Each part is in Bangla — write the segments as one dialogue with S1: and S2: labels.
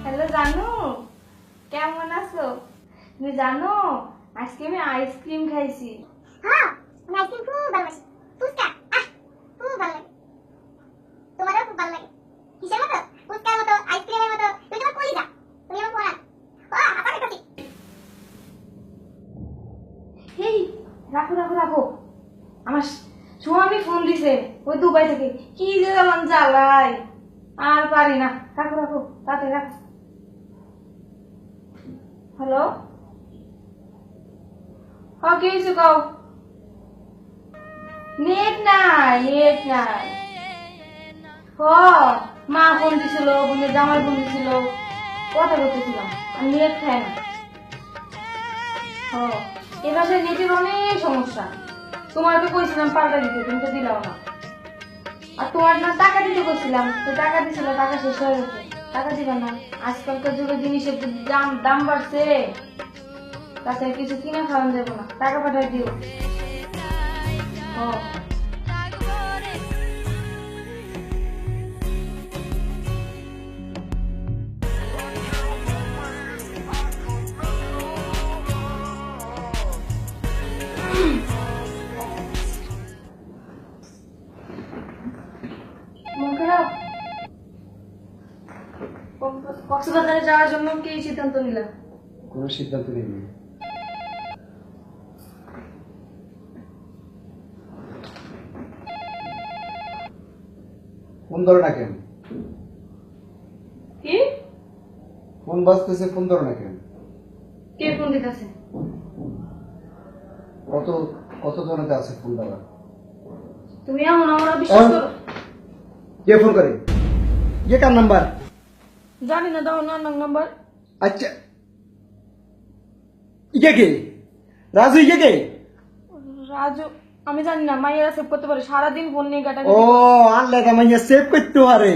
S1: হ্যালো জানু, কেমন আছো? তুমি জানো আজকে আমি আইসক্রিম খাইছি।
S2: হ্যাঁ, আমি আইসক্রিম খুব ভালোবাসি। ফুচকা খুব ভালো লাগে। তোমারও খুব ভালো লাগে। কিসের মতো? ফুচকার মতো, আইসক্রিমের মতো। তুমি তোমার কলিজা, তুমি আমার পরাণ। আবার খাচ্ছি।
S1: এই রাখো রাখো রাখো, আমার স্বামী ফোন দিছে ওই দুবাই থেকে, কি যে আমার জ্বালায় আর পারি না। রাখো রাখো, তাতে রাখো। হ্যালো, কি হয়েছে কও? নেট নাই, নেট নাই। মা ফোন দিছিল, বোনের জামাই ফোন দিছিল, কথা বলতেছিলাম, আর নেট খায় না। এ মাসে নেটের অনেক সমস্যা। তোমাকে কইছিলাম পাল্টা দিতে, তুমি তো দিলাও না। আর তোমার না টাকা দিতে কইছিলাম, তো টাকা দিছিল, টাকা শেষ হয়ে গেছে, টাকা দিবা না। আজকালকার যুগে জিনিসের দাম বাড়ছে, তাছাড়া কিছু কিনে খাওয়ানো যাবো না, টাকা পাঠাই দিও। মন খারাপ? কক্সবাজারে যাওয়ার জন্য কি সিদ্ধান্ত নিলা?
S3: কোনো সিদ্ধান্ত নেইনি। ফোন ধরো না কেন?
S1: কি
S3: ফোন বাজতেছে, ফোন ধরো না কেন?
S1: কে ফোন দিতেছে?
S3: কত কত জনতে আছে ফোন ধরা?
S1: তুমি এমন আমরা বিশ্বাস করো?
S3: কে ফোন করে? ये কার নাম্বার?
S1: জানি না, দাও না নাম্বার।
S3: আচ্ছা, ये কে? রাজু, ये কে?
S1: রাজু? আমি জানি না, মাইয়ারা সেভ করতে পারে, সারাদিন ফোন নিয়ে গাটা।
S3: ও আনলে মাইয়া সেভ করতে পারে,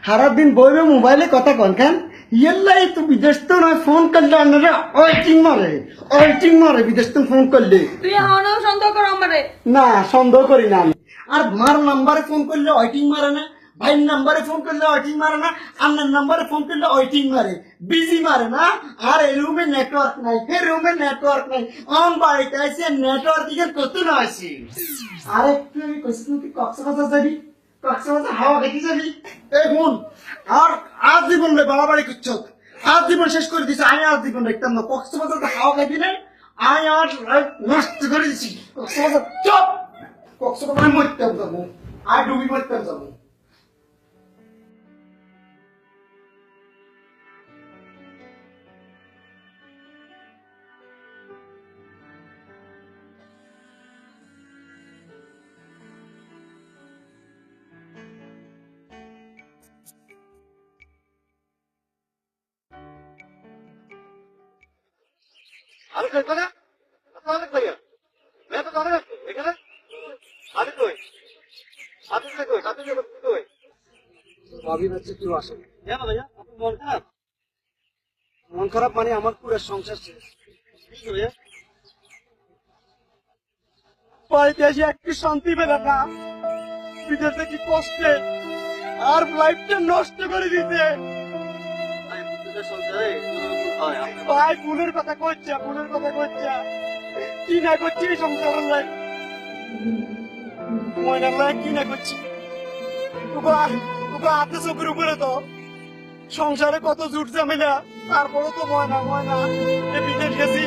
S3: সারাদিন বইবে মোবাইলে কথা কন খান। ইয়েলাই তো বিদেশ তো নয়, ফোন করলে আপনারা অল্টিং মারে বিদেশ তো ফোন করলে।
S1: তুই এখনো সন্দেহ করো আমারে?
S3: না, সন্দেহ করি না আমি। আর মার নাম্বারে ফোন করলে ওয়েটিং মারে না, ভাইয়ের নাম্বারে ফোন করলে ওয়েটিং মারে না, আপনার নাম্বারে ফোন করলে ওয়েটিং মারে, বিজি মারে না। আর এই রুমে নেটওয়ার্ক নাই, এই রুমে নেটওয়ার্ক নাই, অন বাড়িতে আছে নেটওয়ার্ক দিকে কত না আছে। আর একটু আমি কইছি তুই কক্সবাজার যাবি, কক্সবাজার হাওয়া দেখি যাবি। এই ফোন আর আজ জীবন রে বাড়াবাড়ি করছ, আজ জীবন শেষ করে দিছে। আমি আজ জীবন দেখতাম না, কক্সবাজার হাওয়া খাইবি না। আমি আর নষ্ট করে দিছি কক্সবাজার। চপ কক্সবাজার মরতে যাবো, আর ডুবি মরতে যাবো।
S4: আরে কই কথা? অনেক ভাইয়া मैं तो জানা এখানে আরে কই আপনি কই আপনি কই
S3: ভাবি হচ্ছে কেউ আসে
S4: কেন ভাইয়া আপনি মন খারাপ?
S3: মন খারাপ মানে আমার পুরো সংসার শেষ।
S4: কি ভাইয়া?
S3: বাড়িতে এসে একটু শান্তি পেলাম না, বিদেশে কি কষ্টে আর লাইফটা নষ্ট করে দিতে।
S4: আমি বুঝতে সংসারে হয় আপনি
S3: ভাই ফুলের কথা কইছে, ফুলের কথা কইছে, কি না করছি এই সংসারের লাই, ময়নার লাই কি না করছি। তোকে হাতে চোখের উপরে তো সংসারে কত জুট ঝামেলা, তারপরে তো ময়না ময়না এ বিদেশ গেছি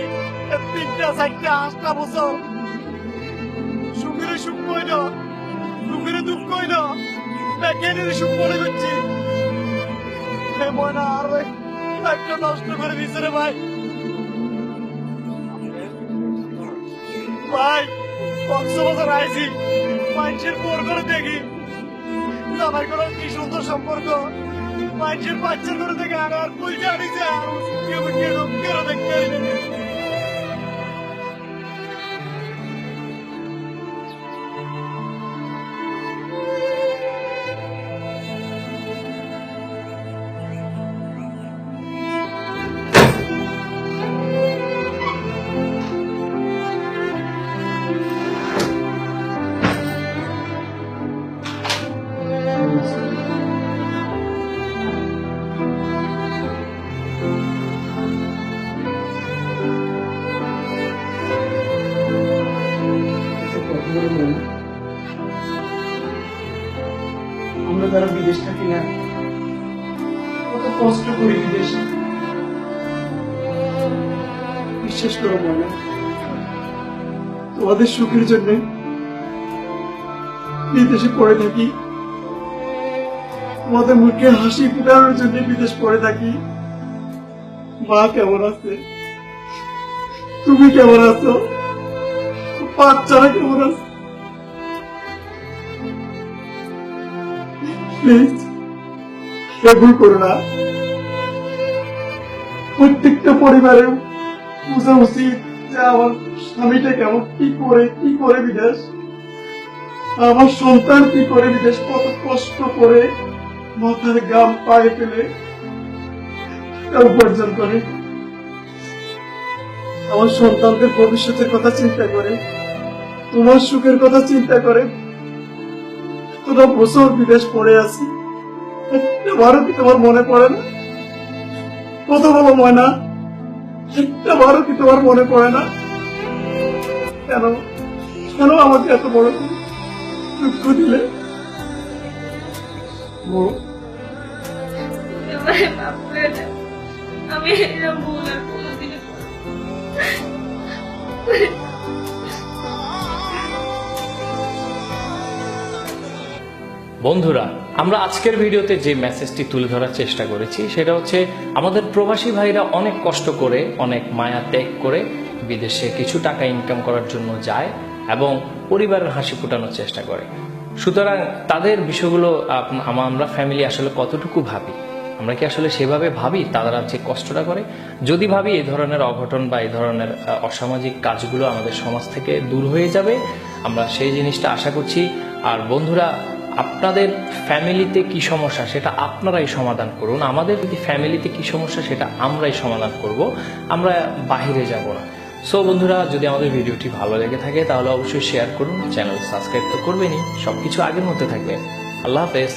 S3: 3টা 4টা 8টা বছর, সুখের সুখ কইল, দুঃখের দুঃখ কইল, প্যাকেটের সুখ মনে করছি। ময়না আর একটা নষ্ট করে দিছে রে ভাই। ভাই কক্সবাজার আইছি, মানুষের পর করে দেখি জামাই করে কি সুন্দর সম্পর্ক, মানুষের বাচ্চার করে দেখে আর কই জানি যে কেউ দেখতে যারা বিদেশ থাকি না, কত কষ্ট করি বিদেশে। বিশ্বাস করো মনে, তোমাদের সুখের জন্য বিদেশে পড়ে থাকি, তোমাদের মুখে হাসি ফুটানোর জন্য বিদেশ পড়ে থাকি। মা কেমন আছে? তুমি কেমন আছো? বাচ্চারা কেমন আছে? প্লিজ ভুল করো না। প্রত্যেকটা পরিবারের বোঝা উচিত যে আমার স্বামীটা কেমন, কি করে বিদেশ, আমার সন্তান কি করে বিদেশ, কত কষ্ট করে মাথার গাম পায়ে ফেলে উপার্জন করে, আমার সন্তানদের ভবিষ্যতের কথা চিন্তা করে, তোমার সুখের কথা চিন্তা করে তোরা বছর বিদেশ পড়ে আছি, একটা বারো কি তোমার মনে পড়ে না? কত বলো ময়না, একটা বারো কি তোমার মনে পড়ে না? কেন কেন আমাকে এত বড় দুঃখ দিলে?
S1: আমি এরকম ভুল আর কোনোদিনই করব না।
S5: বন্ধুরা, আমরা আজকের ভিডিওতে যে মেসেজটি তুলে ধরার চেষ্টা করেছি সেটা হচ্ছে আমাদের প্রবাসী ভাইরা অনেক কষ্ট করে, অনেক মায়া ত্যাগ করে বিদেশে কিছু টাকা ইনকাম করার জন্য যায় এবং পরিবারের হাসি ফোটানোর চেষ্টা করে। সুতরাং তাদের বিষয়গুলো আমরা ফ্যামিলি আসলে কতটুকু ভাবি? আমরা কি আসলে সেভাবে ভাবি তারা যে কষ্টটা করে? যদি ভাবি, এই ধরনের অঘটন বা এই ধরনের অসামাজিক কাজগুলো আমাদের সমাজ থেকে দূর হয়ে যাবে, আমরা সেই জিনিসটা আশা করছি। আর বন্ধুরা, আপনাদের ফ্যামিলিতে কি সমস্যা সেটা আপনারাই সমাধান করুন, আমাদের ফ্যামিলিতে কি সমস্যা সেটা আমরাই সমাধান করব, আমরা বাহিরে যাব না। সো বন্ধুরা, যদি আমাদের ভিডিওটি ভালো লেগে থাকে তাহলে অবশ্যই শেয়ার করুন, চ্যানেল সাবস্ক্রাইব তো করবেনই, সবকিছু আগের মধ্যে থাকবে। আল্লাহ হাফেজ।